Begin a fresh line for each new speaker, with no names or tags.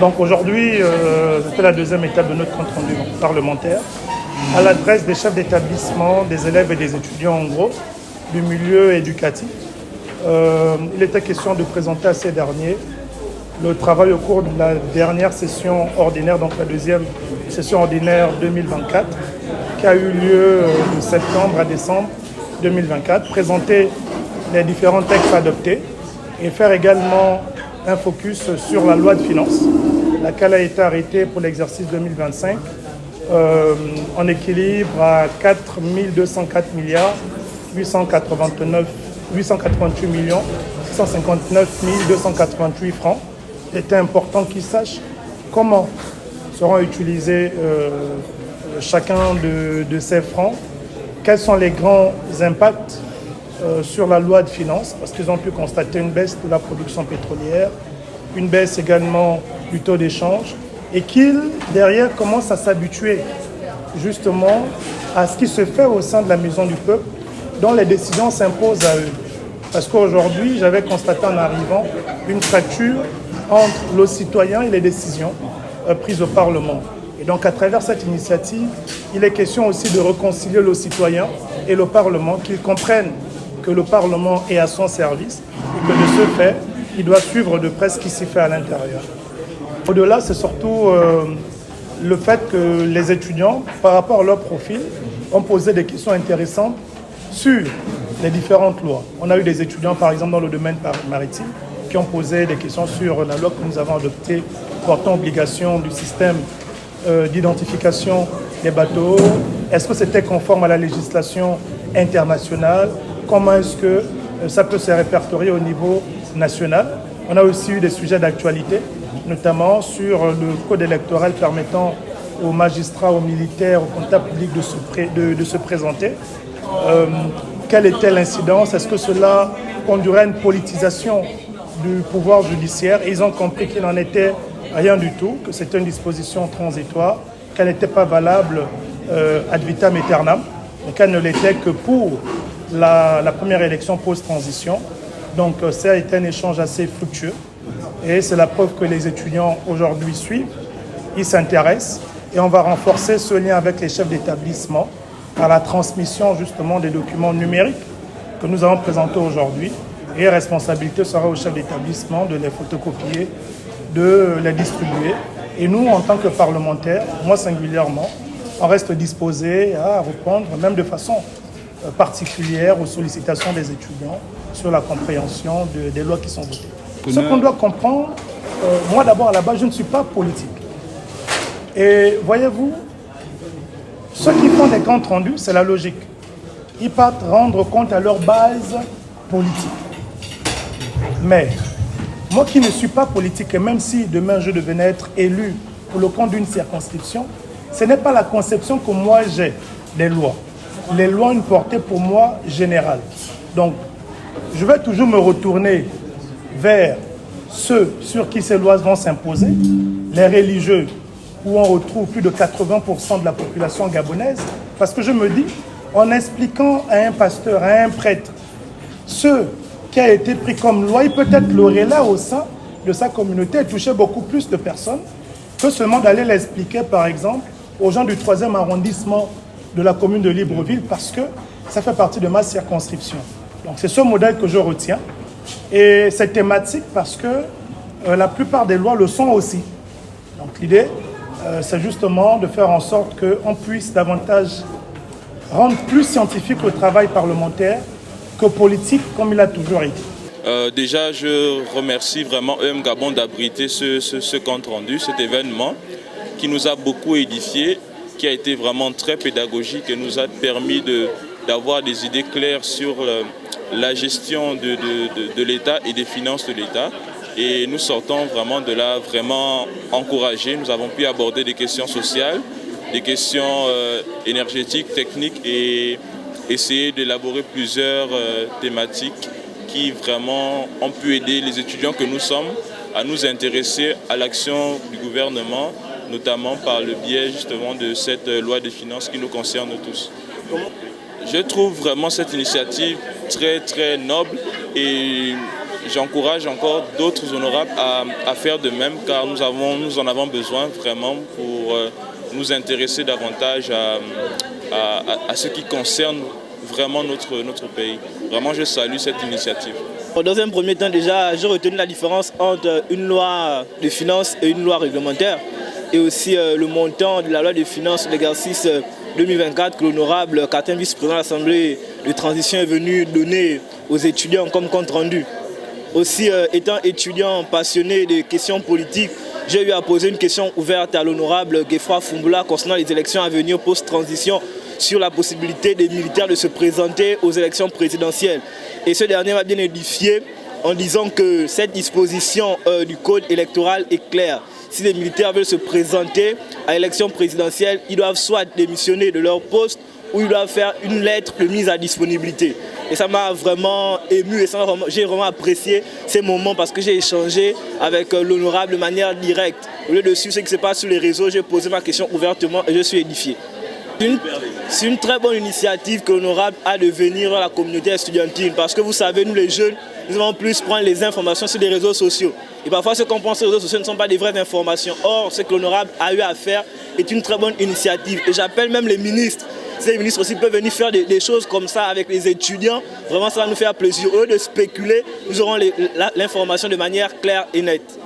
Donc aujourd'hui, c'était la deuxième étape de notre compte rendu parlementaire à l'adresse des chefs d'établissement, des élèves et des étudiants en gros, du milieu éducatif. Il était question de présenter à ces derniers le travail au cours de la dernière session ordinaire, donc la deuxième session ordinaire 2024, qui a eu lieu de septembre à décembre 2024, présenter les différents textes adoptés et faire également un focus sur la loi de finances, laquelle a été arrêtée pour l'exercice 2025 en équilibre à 4 204 milliards 888 millions 659 288 francs. Il était important qu'ils sachent comment seront utilisés chacun de ces francs, quels sont les grands impacts sur la loi de finances, parce qu'ils ont pu constater une baisse de la production pétrolière, une baisse également du taux d'échange, et qu'ils, derrière, commencent à s'habituer justement à ce qui se fait au sein de la Maison du Peuple, dont les décisions s'imposent à eux. Parce qu'aujourd'hui, j'avais constaté en arrivant une fracture entre le citoyen et les décisions prises au Parlement. Et donc, à travers cette initiative, il est question aussi de réconcilier le citoyen et le Parlement, qu'ils comprennent que le Parlement est à son service et que de ce fait, il doit suivre de près ce qui s'y fait à l'intérieur. Au-delà, c'est surtout le fait que les étudiants, par rapport à leur profil, ont posé des questions intéressantes sur les différentes lois. On a eu des étudiants, par exemple, dans le domaine maritime, qui ont posé des questions sur la loi que nous avons adoptée portant obligation du système d'identification des bateaux. Est-ce que c'était conforme à la législation internationale? Comment est-ce que ça peut se répertorier au niveau national? On a aussi eu des sujets d'actualité, notamment sur le code électoral permettant aux magistrats, aux militaires, aux comptables publics de se présenter. Quelle était l'incidence? Est-ce que cela conduirait à une politisation du pouvoir judiciaire? Et ils ont compris qu'il n'en était rien du tout, que c'était une disposition transitoire, qu'elle n'était pas valable ad vitam aeternam, et qu'elle ne l'était que pour la première élection post-transition. Donc ça a été un échange assez fructueux et c'est la preuve que les étudiants aujourd'hui suivent, ils s'intéressent et on va renforcer ce lien avec les chefs d'établissement par la transmission justement des documents numériques que nous allons présenter aujourd'hui et responsabilité sera au chef d'établissement de les photocopier, de les distribuer. Et nous, en tant que parlementaires, moi singulièrement, on reste disposé à répondre, même de façon particulière, aux sollicitations des étudiants sur la compréhension des lois qui sont votées. Ce qu'on doit comprendre, moi d'abord à la base, je ne suis pas politique. Et voyez-vous, ceux qui font des comptes rendus, c'est la logique. Ils partent rendre compte à leur base politique. Mais moi qui ne suis pas politique, et même si demain je devenais être élu pour le compte d'une circonscription, ce n'est pas la conception que moi j'ai des lois. Les lois ont une portée pour moi générale. Donc, je vais toujours me retourner vers ceux sur qui ces lois vont s'imposer, les religieux, où on retrouve plus de 80% de la population gabonaise, parce que je me dis, en expliquant à un pasteur, à un prêtre, ce qui a été pris comme loi, il peut être le relais au sein de sa communauté et toucher beaucoup plus de personnes que seulement d'aller l'expliquer, par exemple, aux gens du 3e arrondissement de la commune de Libreville, parce que ça fait partie de ma circonscription. Donc c'est ce modèle que je retiens. Et c'est thématique parce que la plupart des lois le sont aussi. Donc l'idée, c'est justement de faire en sorte qu'on puisse davantage rendre plus scientifique le travail parlementaire que politique, comme il a toujours été.
Déjà, je remercie vraiment EM Gabon d'abriter ce compte rendu, cet événement qui nous a beaucoup édifiés, qui a été vraiment très pédagogique et nous a permis d'avoir des idées claires sur la gestion de l'État et des finances de l'État. Et nous sortons vraiment de là vraiment encouragés. Nous avons pu aborder des questions sociales, des questions énergétiques, techniques et essayer d'élaborer plusieurs thématiques qui vraiment ont pu aider les étudiants que nous sommes à nous intéresser à l'action du gouvernement, notamment par le biais justement de cette loi des finances qui nous concerne tous. Je trouve vraiment cette initiative très très noble et j'encourage encore d'autres honorables à faire de même, car nous en avons besoin vraiment pour nous intéresser davantage à ce qui concerne vraiment notre pays. Vraiment, je salue cette initiative.
Dans un premier temps, déjà, j'ai retenu la différence entre une loi de finances et une loi réglementaire, et aussi le montant de la loi de finances de l'exercice 2024 que l'honorable Katin, vice-président de l'Assemblée de transition, est venu donner aux étudiants comme compte rendu. Aussi, étant étudiant passionné de questions politiques, j'ai eu à poser une question ouverte à l'honorable Gueffroy Foumbula concernant les élections à venir post-transition, sur la possibilité des militaires de se présenter aux élections présidentielles. Et ce dernier m'a bien édifié en disant que cette disposition du code électoral est claire. Si les militaires veulent se présenter à l'élection présidentielle, ils doivent soit démissionner de leur poste ou ils doivent faire une lettre de mise à disponibilité. Et ça m'a vraiment ému et j'ai vraiment apprécié ces moments parce que j'ai échangé avec l'honorable de manière directe. Au lieu de suivre ce qui se passe sur les réseaux, j'ai posé ma question ouvertement et je suis édifié. C'est une très bonne initiative que l'honorable a de venir dans la communauté estudiantine parce que vous savez, nous les jeunes, nous allons plus prendre les informations sur les réseaux sociaux. Et parfois, ce qu'on pense sur les réseaux sociaux ne sont pas des vraies informations. Or, ce que l'honorable a eu à faire est une très bonne initiative. Et j'appelle même les ministres. Si les ministres aussi peuvent venir faire des choses comme ça avec les étudiants, vraiment ça va nous faire plaisir. Au lieu de spéculer, nous aurons l'information de manière claire et nette.